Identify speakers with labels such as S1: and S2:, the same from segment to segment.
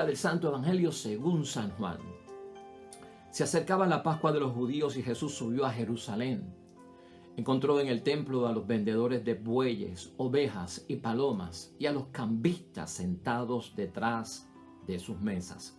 S1: Lectura del Santo Evangelio según San Juan. Se acercaba la Pascua de los judíos y Jesús subió a Jerusalén. Encontró en el templo a los vendedores de bueyes, ovejas y palomas y a los cambistas sentados detrás de sus mesas.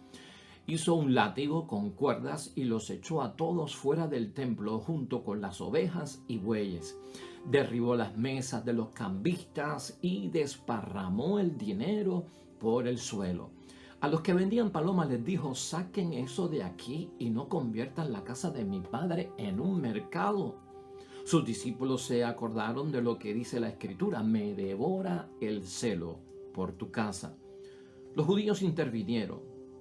S1: Hizo un látigo con cuerdas y los echó a todos fuera del templo junto con las ovejas y bueyes. Derribó las mesas de los cambistas y desparramó el dinero por el suelo. A los que vendían palomas les dijo: saquen eso de aquí y no conviertan la casa de mi padre en un mercado. Sus discípulos se acordaron de lo que dice la Escritura: me devora el celo por tu casa. Los judíos intervinieron: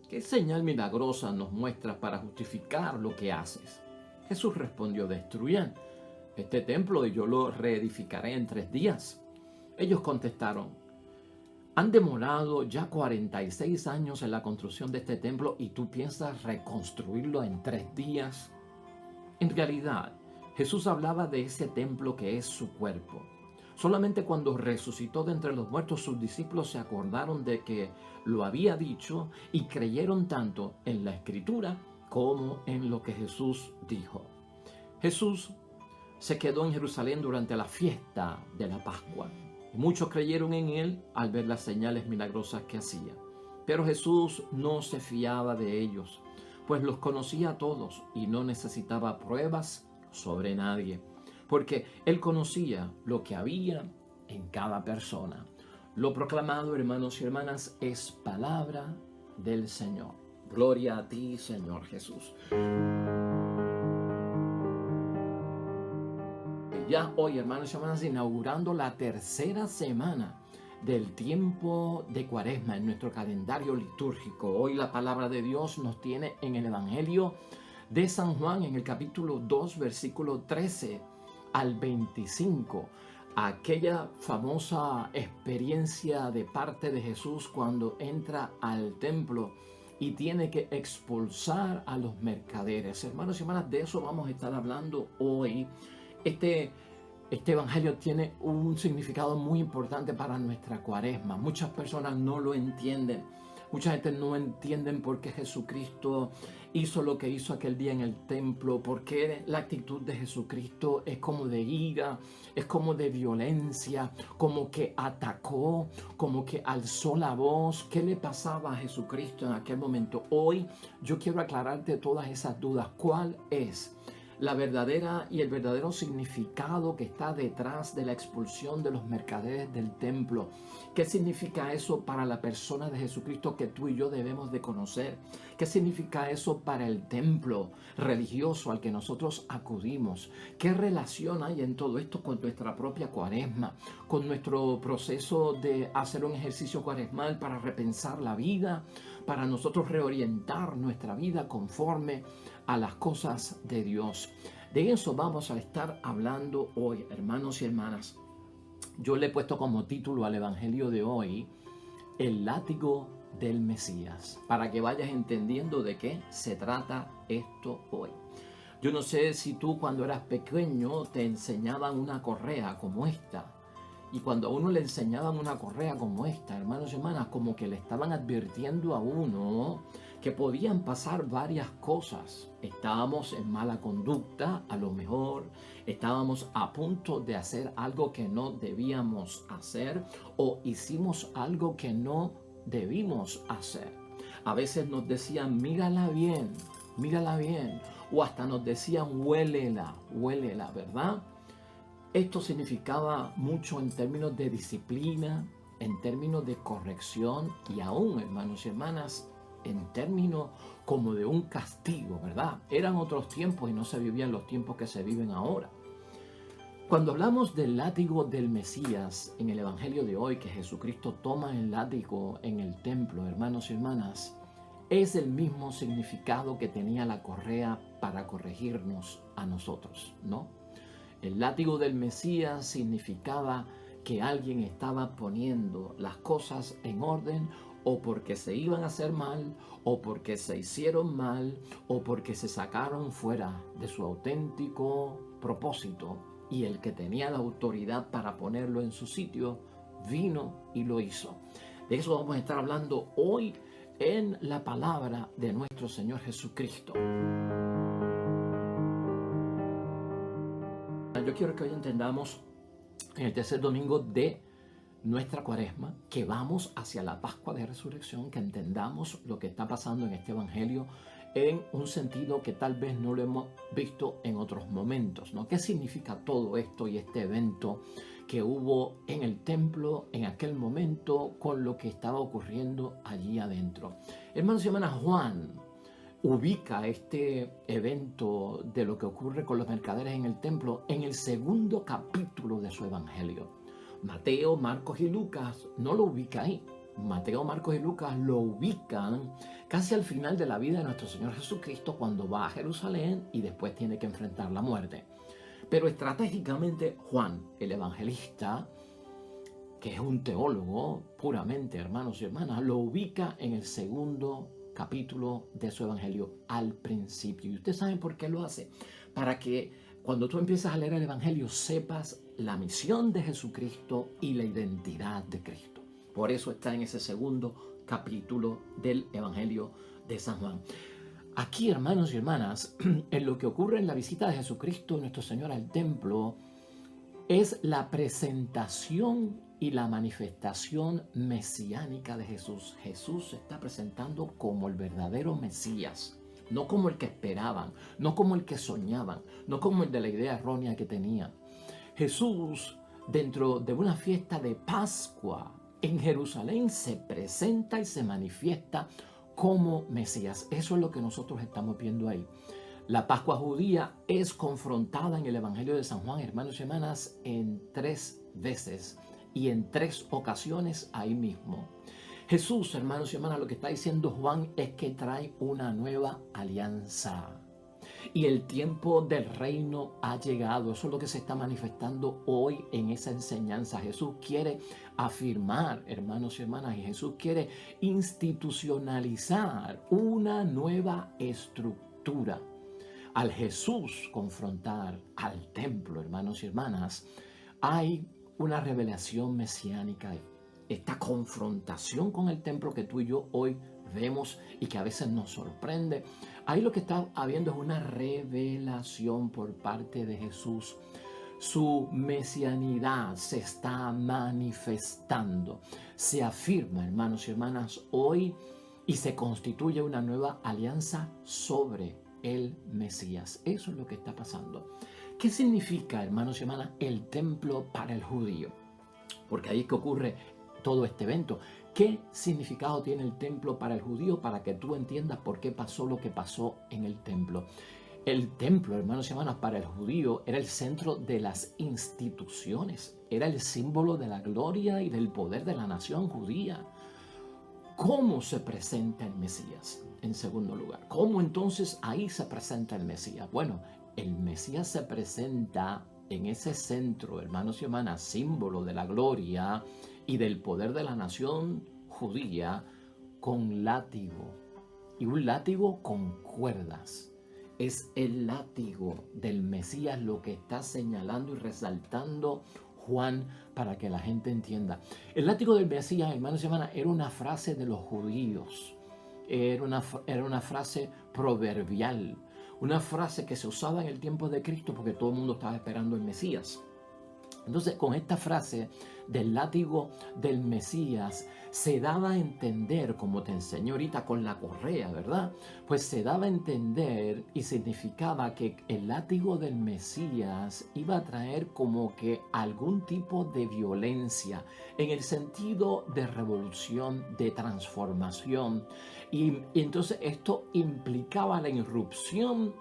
S1: ¿qué señal milagrosa nos muestras para justificar lo que haces? Jesús respondió: destruyan este templo y yo lo reedificaré en 3 días. Ellos contestaron: han demorado ya 46 años en la construcción de este templo y tú piensas reconstruirlo en 3 días. En realidad, Jesús hablaba de ese templo que es su cuerpo. Solamente cuando resucitó de entre los muertos, sus discípulos se acordaron de que lo había dicho y creyeron tanto en la Escritura como en lo que Jesús dijo. Jesús se quedó en Jerusalén durante la fiesta de la Pascua. Y muchos creyeron en él al ver las señales milagrosas que hacía. Pero Jesús no se fiaba de ellos, pues los conocía a todos y no necesitaba pruebas sobre nadie, porque él conocía lo que había en cada persona. Lo proclamado, hermanos y hermanas, es palabra del Señor. Gloria a ti, Señor Jesús. Ya hoy, hermanos y hermanas, inaugurando la 3ª semana del tiempo de Cuaresma en nuestro calendario litúrgico. Hoy la palabra de Dios nos tiene en el Evangelio de San Juan, en el capítulo 2, versículo 13 al 25. Aquella famosa experiencia de parte de Jesús cuando entra al templo y tiene que expulsar a los mercaderes. Hermanos y hermanas, de eso vamos a estar hablando hoy. Este evangelio tiene un significado muy importante para nuestra Cuaresma. Muchas personas no lo entienden. Mucha gente no entiende por qué Jesucristo hizo lo que hizo aquel día en el templo, por qué la actitud de Jesucristo es como de ira, es como de violencia, como que atacó, como que alzó la voz. ¿Qué le pasaba a Jesucristo en aquel momento? Hoy yo quiero aclararte todas esas dudas. ¿Cuál es la verdadera y el verdadero significado que está detrás de la expulsión de los mercaderes del templo? ¿Qué significa eso para la persona de Jesucristo que tú y yo debemos de conocer? ¿Qué significa eso para el templo religioso al que nosotros acudimos? ¿Qué relación hay en todo esto con nuestra propia Cuaresma, con nuestro proceso de hacer un ejercicio cuaresmal para repensar la vida, para nosotros reorientar nuestra vida conforme a las cosas de Dios? De eso vamos a estar hablando hoy, hermanos y hermanas. Yo le he puesto como título al evangelio de hoy: el látigo del Mesías, para que vayas entendiendo de qué se trata esto hoy. Yo no sé si tú cuando eras pequeño te enseñaban una correa como esta. Y cuando a uno le enseñaban una correa como esta, hermanos y hermanas, como que le estaban advirtiendo a uno que podían pasar varias cosas. Estábamos en mala conducta, a lo mejor estábamos a punto de hacer algo que no debíamos hacer, o hicimos algo que no debimos hacer. A veces nos decían: mírala bien, o hasta nos decían: huélela, ¿verdad? Esto significaba mucho en términos de disciplina, en términos de corrección y aún, hermanos y hermanas, en términos como de un castigo, ¿verdad? Eran otros tiempos y no se vivían los tiempos que se viven ahora. Cuando hablamos del látigo del Mesías en el evangelio de hoy, que Jesucristo toma el látigo en el templo, hermanos y hermanas, es el mismo significado que tenía la correa para corregirnos a nosotros, ¿no? El látigo del Mesías significaba que alguien estaba poniendo las cosas en orden, o porque se iban a hacer mal, o porque se hicieron mal, o porque se sacaron fuera de su auténtico propósito, y el que tenía la autoridad para ponerlo en su sitio vino y lo hizo. De eso vamos a estar hablando hoy en la palabra de nuestro Señor Jesucristo. Yo quiero que hoy entendamos en el tercer domingo de nuestra cuaresma, que vamos hacia la Pascua de Resurrección, que entendamos lo que está pasando en este evangelio en un sentido que tal vez no lo hemos visto en otros momentos, ¿no? ¿Qué significa todo esto y este evento que hubo en el templo en aquel momento con lo que estaba ocurriendo allí adentro? Hermanos y hermanas, Juan ubica este evento de lo que ocurre con los mercaderes en el templo en el segundo capítulo de su evangelio. Mateo, Marcos y Lucas no lo ubica ahí. Mateo, Marcos y Lucas lo ubican casi al final de la vida de nuestro Señor Jesucristo, cuando va a Jerusalén y después tiene que enfrentar la muerte. Pero estratégicamente Juan, el evangelista, que es un teólogo puramente, hermanos y hermanas, lo ubica en el segundo capítulo de su evangelio al principio. Y ustedes saben por qué lo hace. Para que cuando tú empiezas a leer el evangelio sepas la misión de Jesucristo y la identidad de Cristo. Por eso está en ese segundo capítulo del evangelio de San Juan. Aquí, hermanos y hermanas, en lo que ocurre en la visita de Jesucristo, nuestro Señor, al templo, es la presentación y la manifestación mesiánica de Jesús. Jesús se está presentando como el verdadero Mesías, no como el que esperaban, no como el que soñaban, no como el de la idea errónea que tenían. Jesús, dentro de una fiesta de Pascua en Jerusalén, se presenta y se manifiesta como Mesías. Eso es lo que nosotros estamos viendo ahí. La Pascua judía es confrontada en el Evangelio de San Juan, hermanos y hermanas, en 3 veces y en 3 ocasiones ahí mismo. Jesús, hermanos y hermanas, lo que está diciendo Juan es que trae una nueva alianza. Y el tiempo del reino ha llegado. Eso es lo que se está manifestando hoy en esa enseñanza. Jesús quiere afirmar, hermanos y hermanas, y Jesús quiere institucionalizar una nueva estructura. Al Jesús confrontar al templo, hermanos y hermanas, hay una revelación mesiánica. Esta confrontación con el templo que tú y yo hoy vemos y que a veces nos sorprende, ahí lo que está habiendo es una revelación por parte de Jesús. Su mesianidad se está manifestando, se afirma, hermanos y hermanas, hoy, y se constituye una nueva alianza sobre el Mesías. Eso es lo que está pasando. ¿Qué significa, hermanos y hermanas, el templo para el judío? Porque ahí es que ocurre todo este evento. ¿Qué significado tiene el templo para el judío? Para que tú entiendas por qué pasó lo que pasó en el templo. El templo, hermanos y hermanas, para el judío era el centro de las instituciones. Era el símbolo de la gloria y del poder de la nación judía. ¿Cómo se presenta el Mesías? En segundo lugar, ¿cómo entonces ahí se presenta el Mesías? Bueno, el Mesías se presenta en ese centro, hermanos y hermanas, símbolo de la gloria y del poder de la nación judía, con látigo, y un látigo con cuerdas. Es el látigo del Mesías lo que está señalando y resaltando Juan para que la gente entienda. El látigo del Mesías, hermanos y hermanas, era una frase de los judíos. Era una frase proverbial, una frase que se usaba en el tiempo de Cristo porque todo el mundo estaba esperando el Mesías. Entonces, con esta frase del látigo del Mesías, se daba a entender, como te enseñé ahorita con la correa, ¿verdad? Pues se daba a entender y significaba que el látigo del Mesías iba a traer como que algún tipo de violencia, en el sentido de revolución, de transformación. Y entonces esto implicaba la irrupción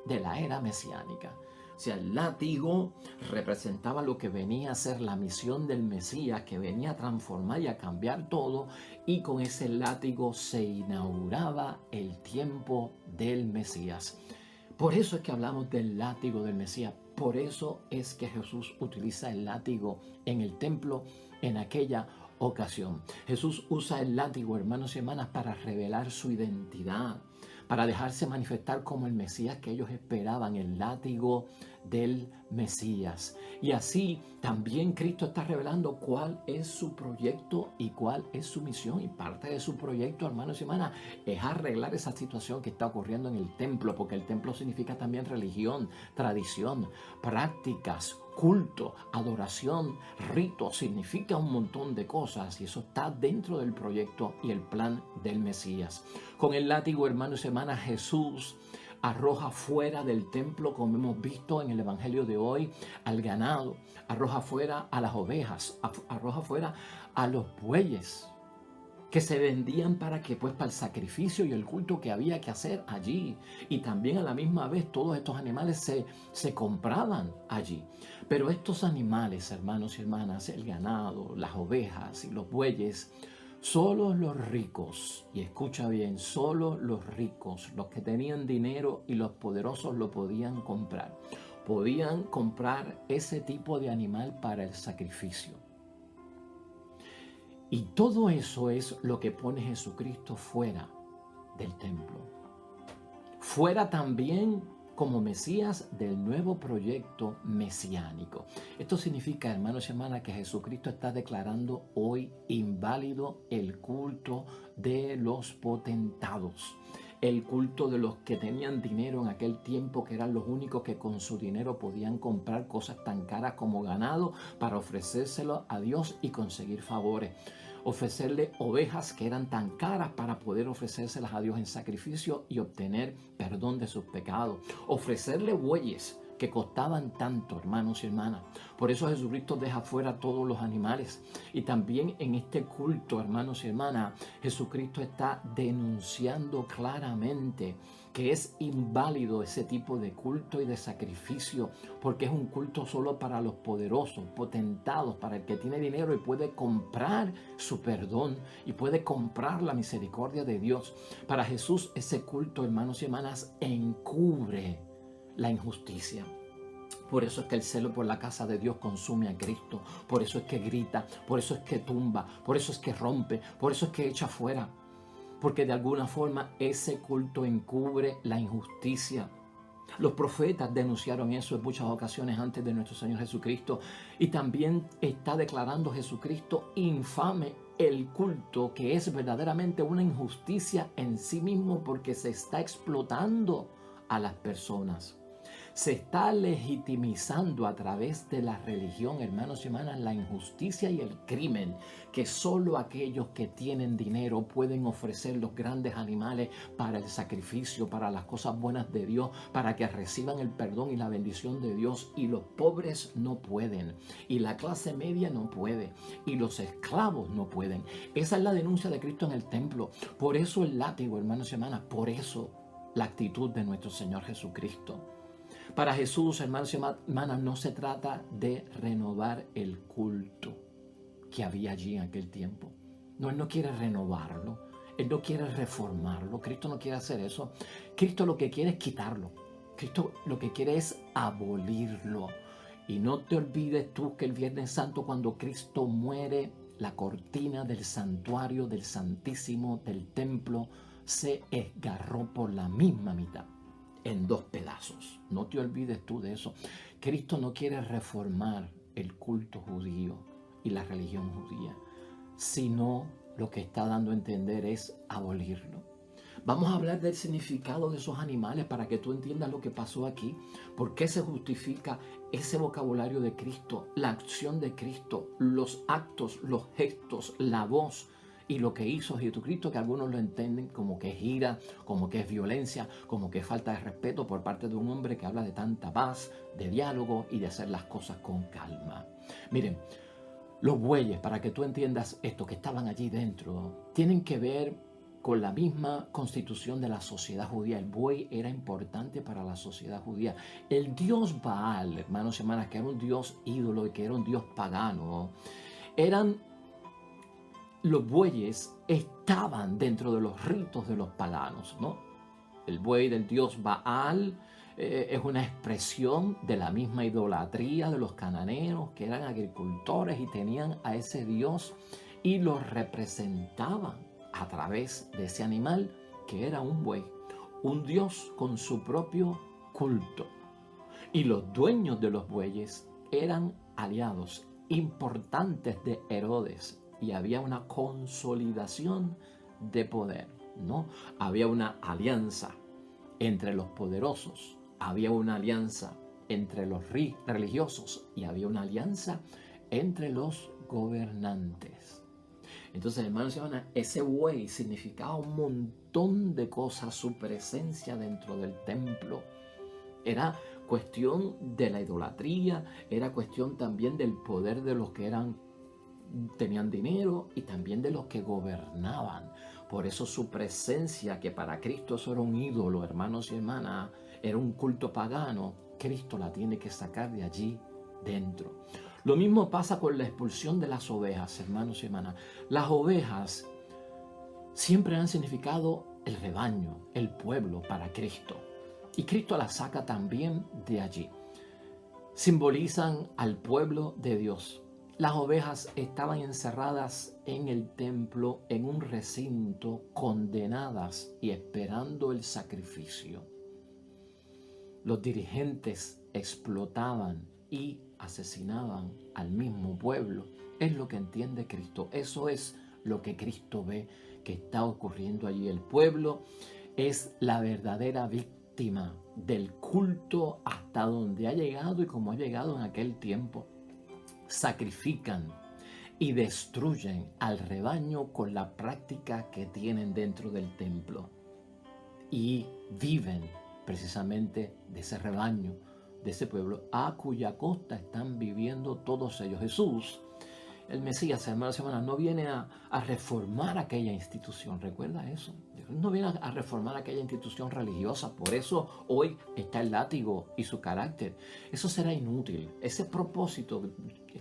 S1: de la era mesiánica. O sea, el látigo representaba lo que venía a ser la misión del Mesías, que venía a transformar y a cambiar todo, y con ese látigo se inauguraba el tiempo del Mesías. Por eso es que hablamos del látigo del Mesías. Por eso es que Jesús utiliza el látigo en el templo en aquella ocasión. Jesús usa el látigo, hermanos y hermanas, para revelar su identidad, para dejarse manifestar como el Mesías que ellos esperaban, el látigo del Mesías. Y así también Cristo está revelando cuál es su proyecto y cuál es su misión. Y parte de su proyecto, hermanos y hermanas, es arreglar esa situación que está ocurriendo en el templo, porque el templo significa también religión, tradición, prácticas, culto, adoración, rito, significa un montón de cosas y eso está dentro del proyecto y el plan del Mesías. Con el látigo, hermanos y hermanas, Jesús arroja fuera del templo, como hemos visto en el Evangelio de hoy, al ganado, arroja fuera a las ovejas, arroja fuera a los bueyes que se vendían para el sacrificio y el culto que había que hacer allí. Y también a la misma vez todos estos animales se compraban allí. Pero estos animales, hermanos y hermanas, el ganado, las ovejas y los bueyes, solo los ricos, y escucha bien, solo los ricos, los que tenían dinero y los poderosos lo podían comprar. Podían comprar ese tipo de animal para el sacrificio. Y todo eso es lo que pone Jesucristo fuera del templo. Fuera también como Mesías del nuevo proyecto mesiánico. Esto significa, hermanos y hermanas, que Jesucristo está declarando hoy inválido el culto de los potentados. El culto de los que tenían dinero en aquel tiempo, que eran los únicos que con su dinero podían comprar cosas tan caras como ganado para ofrecérselo a Dios y conseguir favores. Ofrecerle ovejas que eran tan caras para poder ofrecérselas a Dios en sacrificio y obtener perdón de sus pecados. Ofrecerle bueyes que costaban tanto, hermanos y hermanas. Por eso Jesucristo deja fuera todos los animales. Y también en este culto, hermanos y hermanas, Jesucristo está denunciando claramente que es inválido ese tipo de culto y de sacrificio, porque es un culto solo para los poderosos, potentados, para el que tiene dinero y puede comprar su perdón y puede comprar la misericordia de Dios. Para Jesús ese culto, hermanos y hermanas, encubre la injusticia. Por eso es que el celo por la casa de Dios consume a Cristo. Por eso es que grita, por eso es que tumba, por eso es que rompe, por eso es que echa fuera. Porque de alguna forma ese culto encubre la injusticia. Los profetas denunciaron eso en muchas ocasiones antes de nuestro Señor Jesucristo. Y también está declarando Jesucristo infame el culto, que es verdaderamente una injusticia en sí mismo, porque se está explotando a las personas. Se está legitimizando a través de la religión, hermanos y hermanas, la injusticia y el crimen, que solo aquellos que tienen dinero pueden ofrecer los grandes animales para el sacrificio, para las cosas buenas de Dios, para que reciban el perdón y la bendición de Dios, y los pobres no pueden, y la clase media no puede, y los esclavos no pueden. Esa es la denuncia de Cristo en el templo. Por eso el látigo, hermanos y hermanas, por eso la actitud de nuestro Señor Jesucristo. Para Jesús, hermanos y hermanas, no se trata de renovar el culto que había allí en aquel tiempo. No, Él no quiere renovarlo. Él no quiere reformarlo. Cristo no quiere hacer eso. Cristo lo que quiere es quitarlo. Cristo lo que quiere es abolirlo. Y no te olvides tú que el Viernes Santo, cuando Cristo muere, la cortina del santuario, del Santísimo, del templo, se esgarró por la misma mitad, en dos pedazos. No te olvides tú de eso. Cristo no quiere reformar el culto judío y la religión judía, sino lo que está dando a entender es abolirlo. Vamos a hablar del significado de esos animales para que tú entiendas lo que pasó aquí. ¿Por qué se justifica ese vocabulario de Cristo, la acción de Cristo, los actos, los gestos, la voz y lo que hizo Jesucristo, que algunos lo entienden como que es ira, como que es violencia, como que es falta de respeto por parte de un hombre que habla de tanta paz, de diálogo y de hacer las cosas con calma? Miren, los bueyes, para que tú entiendas esto, que estaban allí dentro, tienen que ver con la misma constitución de la sociedad judía. El buey era importante para la sociedad judía. El dios Baal, hermanos y hermanas, que era un dios ídolo y que era un dios pagano, los bueyes estaban dentro de los ritos de los paganos, ¿no? El buey del dios Baal es una expresión de la misma idolatría de los cananeos, que eran agricultores y tenían a ese dios y lo representaban a través de ese animal que era un buey. un dios con su propio culto. Y los dueños de los bueyes eran aliados importantes de Herodes y había una consolidación de poder, ¿no? Había una alianza entre los poderosos, había una alianza entre los religiosos y había una alianza entre los gobernantes. Entonces, hermanos y hermanas, ese buey significaba un montón de cosas, su presencia dentro del templo. Era cuestión de la idolatría, era cuestión también del poder de los que tenían dinero y también de los que gobernaban. Por eso su presencia, que para Cristo eso era un ídolo, hermanos y hermanas, era un culto pagano, Cristo la tiene que sacar de allí dentro. Lo mismo pasa con la expulsión de las ovejas, hermanos y hermanas. Las ovejas siempre han significado el rebaño, el pueblo para Cristo. Y Cristo la saca también de allí. Simbolizan al pueblo de Dios. Las ovejas estaban encerradas en el templo, en un recinto, condenadas y esperando el sacrificio. Los dirigentes explotaban y asesinaban al mismo pueblo. Es lo que entiende Cristo. Eso es lo que Cristo ve que está ocurriendo allí. El pueblo es la verdadera víctima del culto hasta donde ha llegado y como ha llegado en aquel tiempo. Sacrifican y destruyen al rebaño con la práctica que tienen dentro del templo y viven precisamente de ese rebaño, de ese pueblo a cuya costa están viviendo todos ellos. Jesús, el Mesías, hermanos y hermanas, no viene a reformar aquella institución, recuerda eso. No viene a reformar aquella institución religiosa, por eso hoy está el látigo y su carácter. Eso será inútil, ese propósito,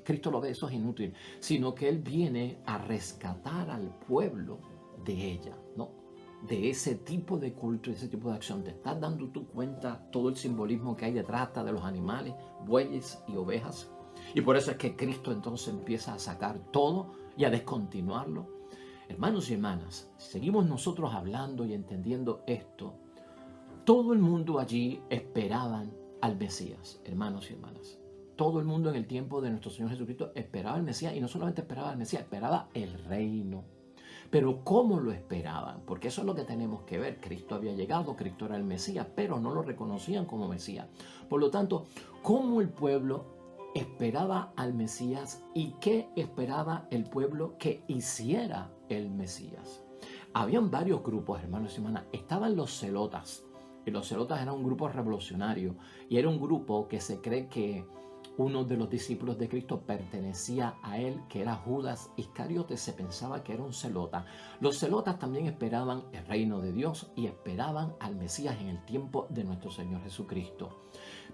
S1: Cristo lo ve, eso es inútil, sino que Él viene a rescatar al pueblo de ella, ¿no? De ese tipo de culto, de ese tipo de acción. ¿Te estás dando tú cuenta todo el simbolismo que hay detrás hasta de los animales, bueyes y ovejas? Y por eso es que Cristo entonces empieza a sacar todo y a descontinuarlo. Hermanos y hermanas, seguimos nosotros hablando y entendiendo esto. Todo el mundo allí esperaban al Mesías, hermanos y hermanas. Todo el mundo en el tiempo de nuestro Señor Jesucristo esperaba al Mesías y no solamente esperaba al Mesías, esperaba el reino. Pero ¿cómo lo esperaban? Porque eso es lo que tenemos que ver. Cristo había llegado, Cristo era el Mesías, pero no lo reconocían como Mesías. Por lo tanto, ¿cómo el pueblo esperaba al Mesías y qué esperaba el pueblo que hiciera el Mesías? Habían varios grupos, hermanos y hermanas. Estaban los celotas. Y los celotas eran un grupo revolucionario. Y era un grupo que se cree que uno de los discípulos de Cristo pertenecía a él, que era Judas Iscariote. Se pensaba que era un celota. Los celotas también esperaban el reino de Dios y esperaban al Mesías en el tiempo de nuestro Señor Jesucristo.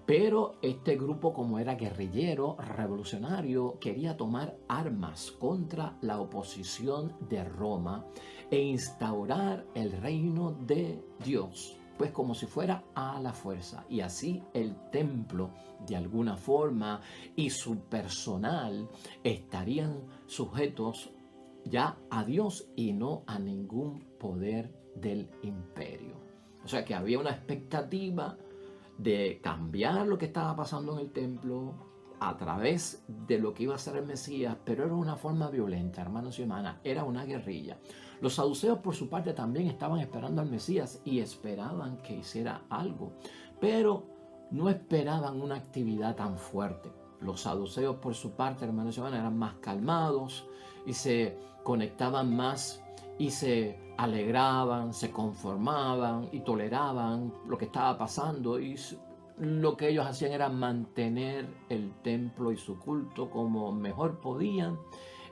S1: Pero este grupo, como era guerrillero, revolucionario, quería tomar armas contra la oposición de Roma e instaurar el reino de Dios, pues como si fuera a la fuerza. Y así el templo, de alguna forma, y su personal estarían sujetos ya a Dios y no a ningún poder del imperio. O sea que había una expectativa de cambiar lo que estaba pasando en el templo a través de lo que iba a ser el Mesías, pero era una forma violenta, hermanos y hermanas, era una guerrilla. Los saduceos por su parte también estaban esperando al Mesías y esperaban que hiciera algo, pero no esperaban una actividad tan fuerte. Los saduceos por su parte, hermanos y hermanas, eran más calmados y se conectaban más y se alegraban, se conformaban y toleraban lo que estaba pasando, y lo que ellos hacían era mantener el templo y su culto como mejor podían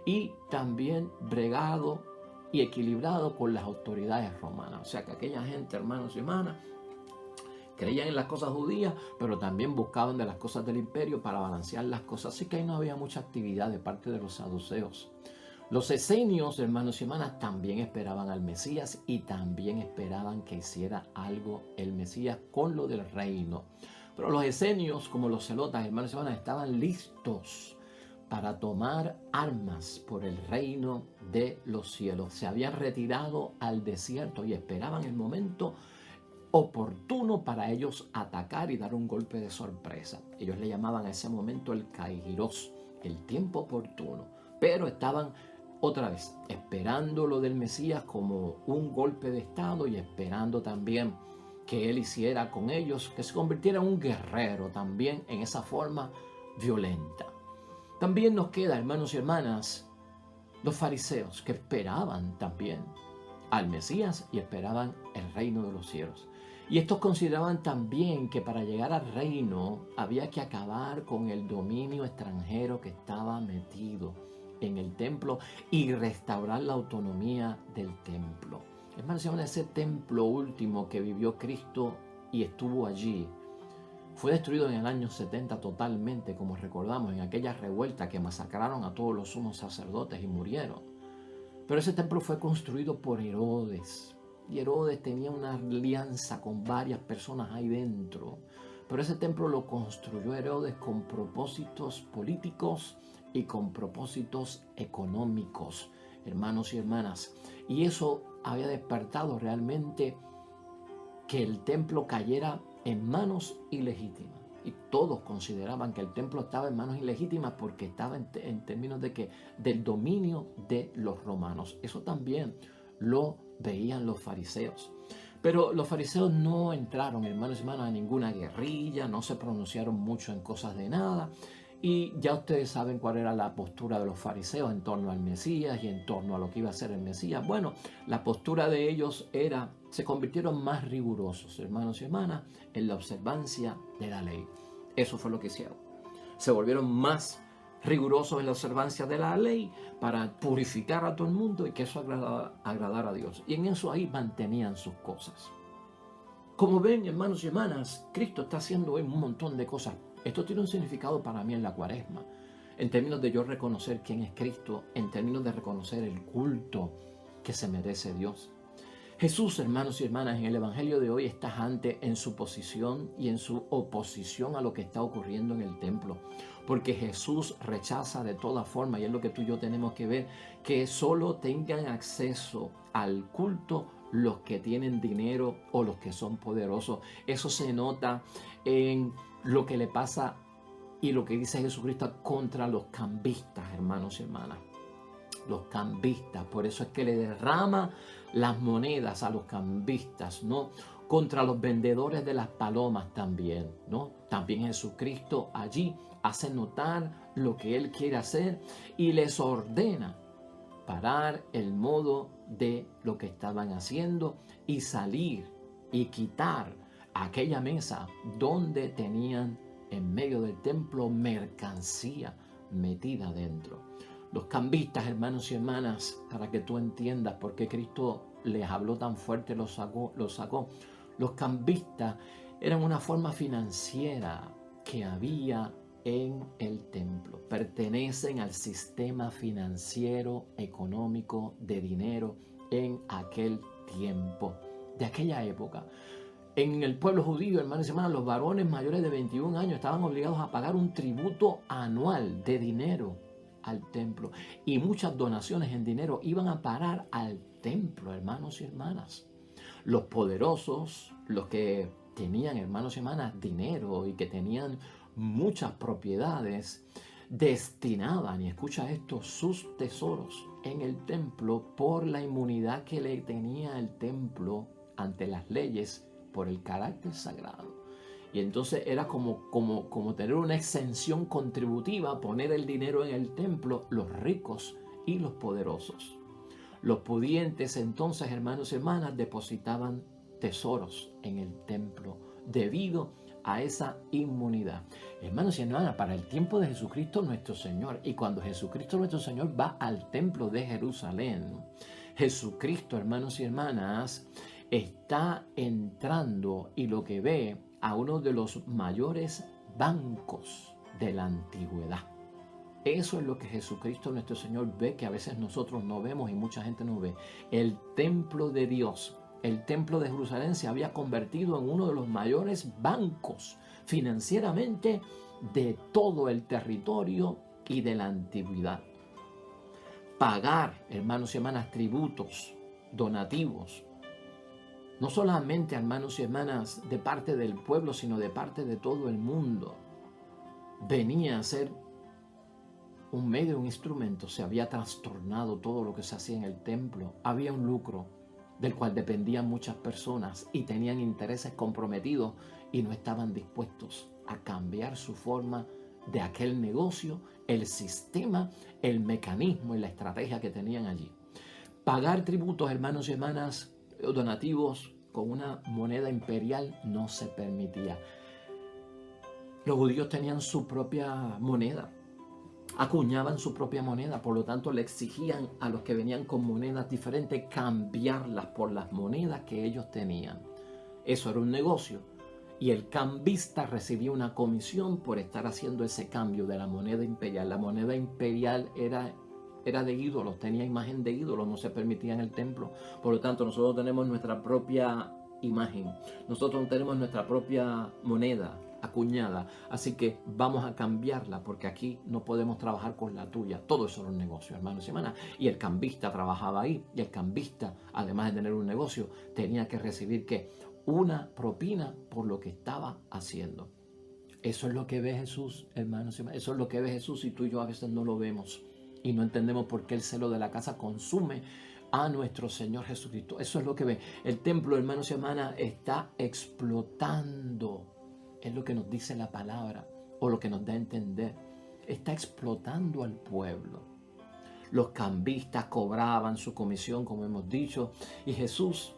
S1: y también bregado y equilibrado con las autoridades romanas. O sea que aquella gente, hermanos y hermanas, creían en las cosas judías, pero también buscaban de las cosas del imperio para balancear las cosas. Así que ahí no había mucha actividad de parte de los saduceos. Los esenios, hermanos y hermanas, también esperaban al Mesías y también esperaban que hiciera algo el Mesías con lo del reino. Pero los esenios, como los celotas, hermanos y hermanas, estaban listos para tomar armas por el reino de los cielos. Se habían retirado al desierto y esperaban el momento oportuno para ellos atacar y dar un golpe de sorpresa. Ellos le llamaban a ese momento el kairos, el tiempo oportuno. Pero estaban otra vez esperando lo del Mesías como un golpe de estado y esperando también que él hiciera con ellos, que se convirtiera en un guerrero también en esa forma violenta. También nos queda, hermanos y hermanas, los fariseos que esperaban también al Mesías y esperaban el reino de los cielos. Y estos consideraban también que para llegar al reino había que acabar con el dominio extranjero que estaba metido en el templo y restaurar la autonomía del templo. Hermanos y hermanas, ese templo último que vivió Cristo y estuvo allí fue destruido en el año 70 totalmente, como recordamos, en aquella revuelta que masacraron a todos los sumos sacerdotes y murieron. Pero ese templo fue construido por Herodes. Y Herodes tenía una alianza con varias personas ahí dentro. Pero ese templo lo construyó Herodes con propósitos políticos y con propósitos económicos, hermanos y hermanas. Y eso había despertado realmente que el templo cayera en manos ilegítimas. Y todos consideraban que el templo estaba en manos ilegítimas porque estaba en términos de que del dominio de los romanos. Eso también lo veían los fariseos. Pero los fariseos no entraron, hermanos y hermanas, a ninguna guerrilla, no se pronunciaron mucho en cosas de nada. Y ya ustedes saben cuál era la postura de los fariseos en torno al Mesías y en torno a lo que iba a ser el Mesías. Bueno, la postura de ellos se convirtieron más rigurosos, hermanos y hermanas, en la observancia de la ley. Eso fue lo que hicieron. Se volvieron más rigurosos en la observancia de la ley para purificar a todo el mundo y que eso agradara a Dios. Y en eso ahí mantenían sus cosas. Como ven, hermanos y hermanas, Cristo está haciendo hoy un montón de cosas. Esto tiene un significado para mí en la Cuaresma, en términos de yo reconocer quién es Cristo, en términos de reconocer el culto que se merece Dios. Jesús, hermanos y hermanas, en el Evangelio de hoy está tajante en su posición y en su oposición a lo que está ocurriendo en el templo. Porque Jesús rechaza de toda forma, y es lo que tú y yo tenemos que ver, que solo tengan acceso al culto los que tienen dinero o los que son poderosos. Eso se nota en lo que le pasa y lo que dice Jesucristo contra los cambistas, hermanos y hermanas. Los cambistas, por eso es que le derrama las monedas a los cambistas, ¿no? Contra los vendedores de las palomas también, ¿no? También Jesucristo allí hace notar lo que Él quiere hacer y les ordena parar el modo de lo que estaban haciendo y salir y quitar aquella mesa donde tenían en medio del templo mercancía metida dentro. Los cambistas, hermanos y hermanas, para que tú entiendas por qué Cristo les habló tan fuerte, los sacó. Los cambistas eran una forma financiera que había en el templo. Pertenecen al sistema financiero, económico, de dinero en aquel tiempo, de aquella época. En el pueblo judío, hermanos y hermanas, los varones mayores de 21 años estaban obligados a pagar un tributo anual de dinero al templo. Y muchas donaciones en dinero iban a parar al templo, hermanos y hermanas. Los poderosos, los que tenían, hermanos y hermanas, dinero y que tenían muchas propiedades, destinaban, y escucha esto, sus tesoros en el templo por la inmunidad que le tenía el templo ante las leyes por el carácter sagrado. Y entonces era como tener una exención contributiva, poner el dinero en el templo, los ricos y los poderosos. Los pudientes entonces, hermanos y hermanas, depositaban tesoros en el templo debido a esa inmunidad. Hermanos y hermanas, para el tiempo de Jesucristo nuestro Señor, y cuando Jesucristo nuestro Señor va al templo de Jerusalén, Jesucristo, hermanos y hermanas, está entrando y lo que ve a uno de los mayores bancos de la antigüedad. Eso es lo que Jesucristo nuestro Señor ve, que a veces nosotros no vemos y mucha gente no ve. El templo de Dios, el templo de Jerusalén se había convertido en uno de los mayores bancos financieramente de todo el territorio y de la antigüedad. Pagar, hermanos y hermanas, tributos, donativos, no solamente, hermanos y hermanas, de parte del pueblo, sino de parte de todo el mundo, venía a ser un medio, un instrumento. Se había trastornado todo lo que se hacía en el templo. Había un lucro del cual dependían muchas personas y tenían intereses comprometidos y no estaban dispuestos a cambiar su forma de aquel negocio, el sistema, el mecanismo y la estrategia que tenían allí. Pagar tributos, hermanos y hermanas, donativos con una moneda imperial no se permitía. Los judíos tenían su propia moneda, acuñaban su propia moneda, por lo tanto le exigían a los que venían con monedas diferentes cambiarlas por las monedas que ellos tenían. Eso era un negocio y el cambista recibía una comisión por estar haciendo ese cambio de la moneda imperial. La moneda imperial era de ídolos, tenía imagen de ídolos, no se permitía en el templo. Por lo tanto, nosotros tenemos nuestra propia imagen, nosotros tenemos nuestra propia moneda acuñada, así que vamos a cambiarla porque aquí no podemos trabajar con la tuya. Todo eso era un negocio, hermanos y hermanas, y el cambista trabajaba ahí, y el cambista, además de tener un negocio, tenía que recibir ¿qué? Una propina por lo que estaba haciendo. Eso es lo que ve Jesús, hermanos y hermanas, eso es lo que ve Jesús y tú y yo a veces no lo vemos y no entendemos por qué el celo de la casa consume a nuestro Señor Jesucristo. Eso es lo que ve. El templo, hermanos y hermanas, está explotando. Es lo que nos dice la palabra o lo que nos da a entender. Está explotando al pueblo. Los cambistas cobraban su comisión, como hemos dicho, y Jesús,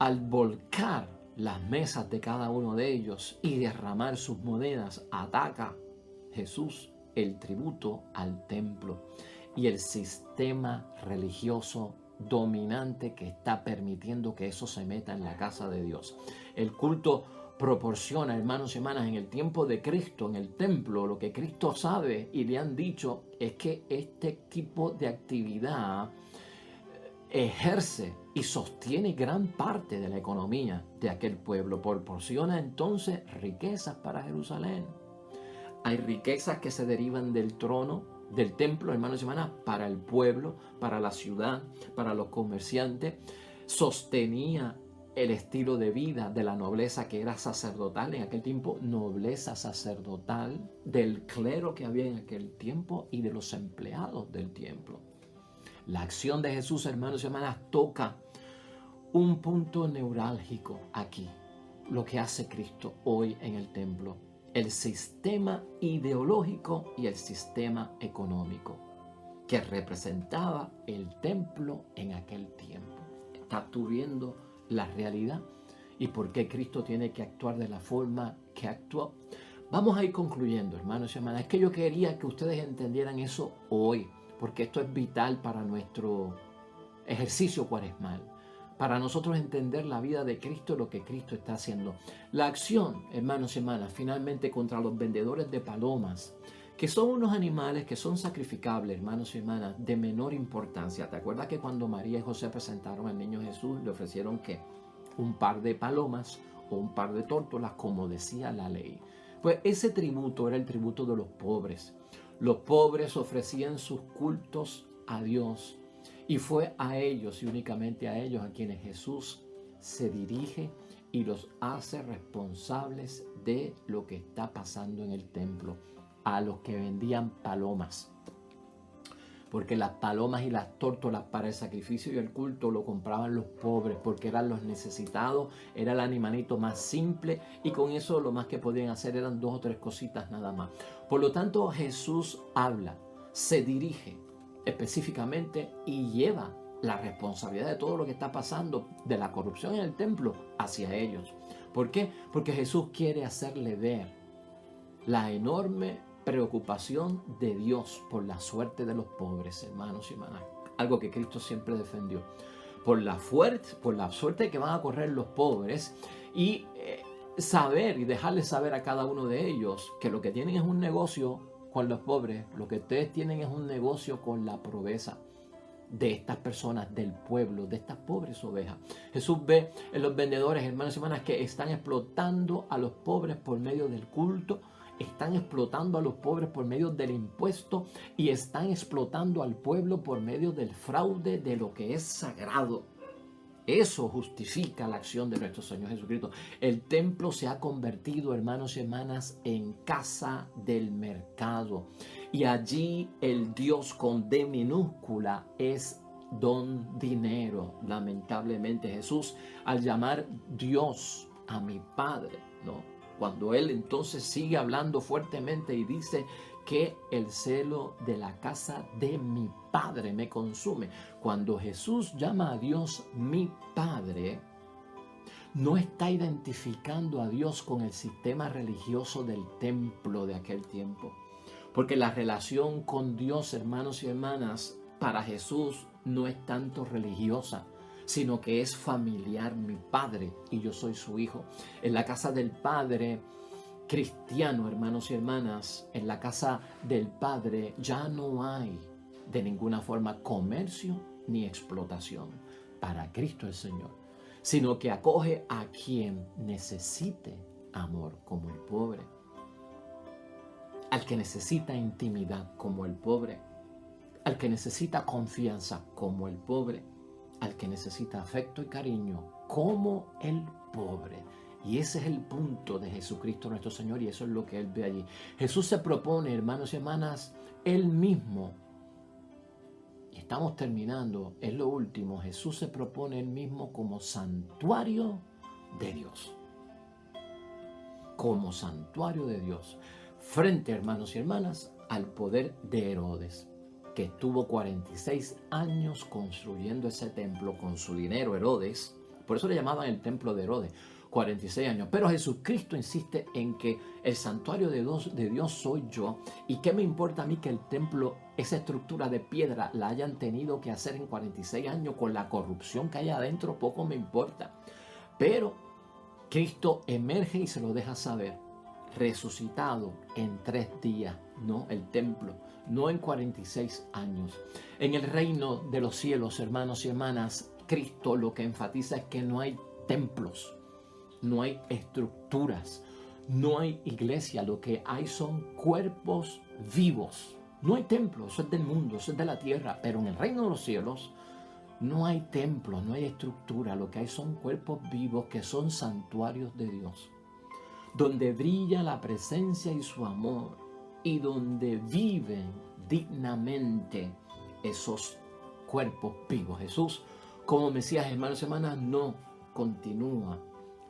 S1: al volcar las mesas de cada uno de ellos y derramar sus monedas, ataca Jesús el tributo al templo y el sistema religioso dominante que está permitiendo que eso se meta en la casa de Dios. El culto proporciona, hermanos y hermanas, en el tiempo de Cristo, en el templo, lo que Cristo sabe y le han dicho es que este tipo de actividad ejerce y sostiene gran parte de la economía de aquel pueblo. Proporciona entonces riquezas para Jerusalén. Hay riquezas que se derivan del trono, del templo, hermanos y hermanas, para el pueblo, para la ciudad, para los comerciantes. Sostenía el estilo de vida de la nobleza que era sacerdotal en aquel tiempo, nobleza sacerdotal, del clero que había en aquel tiempo y de los empleados del templo. La acción de Jesús, hermanos y hermanas, toca un punto neurálgico aquí, lo que hace Cristo hoy en el templo. El sistema ideológico y el sistema económico que representaba el templo en aquel tiempo. ¿Estás tú viendo la realidad y por qué Cristo tiene que actuar de la forma que actuó? Vamos a ir concluyendo, hermanos y hermanas. Es que yo quería que ustedes entendieran eso hoy, porque esto es vital para nuestro ejercicio cuaresmal. Para nosotros entender la vida de Cristo, lo que Cristo está haciendo. La acción, hermanos y hermanas, finalmente contra los vendedores de palomas, que son unos animales que son sacrificables, hermanos y hermanas, de menor importancia. ¿Te acuerdas que cuando María y José presentaron al niño Jesús, le ofrecieron qué? Un par de palomas o un par de tórtolas, como decía la ley? Pues ese tributo era el tributo de los pobres. Los pobres ofrecían sus cultos a Dios. Y fue a ellos y únicamente a ellos a quienes Jesús se dirige y los hace responsables de lo que está pasando en el templo. A los que vendían palomas. Porque las palomas y las tórtolas para el sacrificio y el culto lo compraban los pobres, porque eran los necesitados, era el animalito más simple y con eso lo más que podían hacer eran 2 o 3 cositas nada más. Por lo tanto, Jesús habla, se dirige específicamente y lleva la responsabilidad de todo lo que está pasando de la corrupción en el templo hacia ellos. ¿Por qué? Porque Jesús quiere hacerle ver la enorme preocupación de Dios por la suerte de los pobres, hermanos y hermanas. Algo que Cristo siempre defendió. Por la suerte que van a correr los pobres y saber y dejarles saber a cada uno de ellos que lo que tienen es un negocio con los pobres, lo que ustedes tienen es un negocio con la pobreza de estas personas, del pueblo, de estas pobres ovejas. Jesús ve en los vendedores, hermanos y hermanas, que están explotando a los pobres por medio del culto, están explotando a los pobres por medio del impuesto y están explotando al pueblo por medio del fraude de lo que es sagrado. Eso justifica la acción de nuestro Señor Jesucristo. El templo se ha convertido, hermanos y hermanas, en casa del mercado. Y allí el Dios con D minúscula es don dinero. Lamentablemente Jesús, al llamar Dios a mi Padre, ¿no? Cuando Él entonces sigue hablando fuertemente y dice que el celo de la casa de mi Padre me consume. Cuando Jesús llama a Dios mi Padre, no está identificando a Dios con el sistema religioso del templo de aquel tiempo. Porque la relación con Dios, hermanos y hermanas, para Jesús no es tanto religiosa, sino que es familiar. Mi Padre y yo soy su hijo. En la casa del Padre cristiano, hermanos y hermanas, en la casa del Padre ya no hay de ninguna forma comercio ni explotación para Cristo el Señor, sino que acoge a quien necesite amor, como el pobre, al que necesita intimidad, como el pobre, al que necesita confianza, como el pobre, al que necesita afecto y cariño, como el pobre. Y ese es el punto de Jesucristo nuestro Señor, y eso es lo que Él ve allí. Jesús se propone, hermanos y hermanas, Él mismo, y estamos terminando, es lo último, Jesús se propone Él mismo como santuario de Dios. Como santuario de Dios, frente, hermanos y hermanas, al poder de Herodes, que estuvo 46 años construyendo ese templo con su dinero. Herodes, por eso le llamaban el templo de Herodes, 46 años. Pero Jesucristo insiste en que el santuario de Dios soy yo. ¿Y qué me importa a mí que el templo, esa estructura de piedra, la hayan tenido que hacer en 46 años con la corrupción que hay adentro? Poco me importa. Pero Cristo emerge y se lo deja saber. Resucitado en 3 días, no el templo, no en 46 años. En el reino de los cielos, hermanos y hermanas, Cristo lo que enfatiza es que no hay templos, no hay estructuras, no hay iglesia, lo que hay son cuerpos vivos. No hay templos, eso es del mundo, eso es de la tierra, pero en el reino de los cielos no hay templos, no hay estructura, lo que hay son cuerpos vivos que son santuarios de Dios, donde brilla la presencia y su amor y donde viven dignamente esos cuerpos vivos. Jesús, como Mesías, hermanos y hermanas, no continúa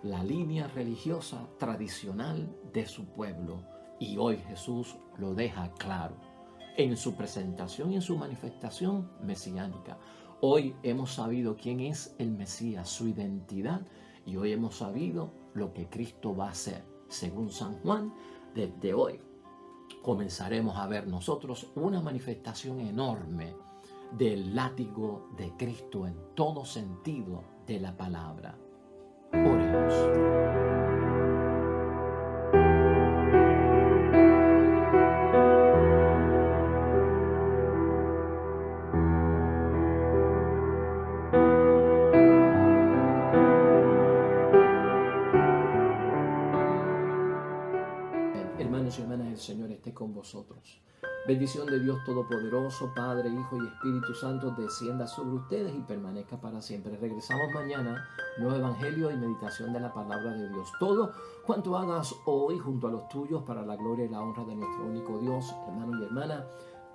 S1: la línea religiosa tradicional de su pueblo, y hoy Jesús lo deja claro en su presentación y en su manifestación mesiánica. Hoy hemos sabido quién es el Mesías, su identidad, y hoy hemos sabido lo que Cristo va a hacer. Según San Juan, desde hoy comenzaremos a ver nosotros una manifestación enorme del látigo de Cristo en todo sentido de la palabra. Oremos. Hermanos y hermanas, el Señor esté con vosotros. Bendición de Dios Todopoderoso, Padre, Hijo y Espíritu Santo, descienda sobre ustedes y permanezca para siempre. Regresamos mañana, nuevo Evangelio y meditación de la palabra de Dios. Todo cuanto hagas hoy junto a los tuyos para la gloria y la honra de nuestro único Dios, hermano y hermana,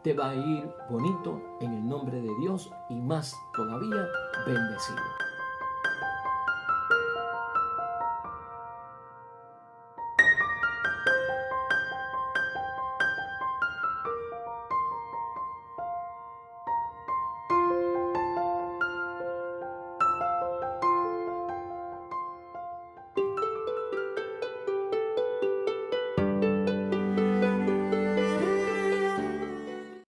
S1: te va a ir bonito en el nombre de Dios y más todavía bendecido.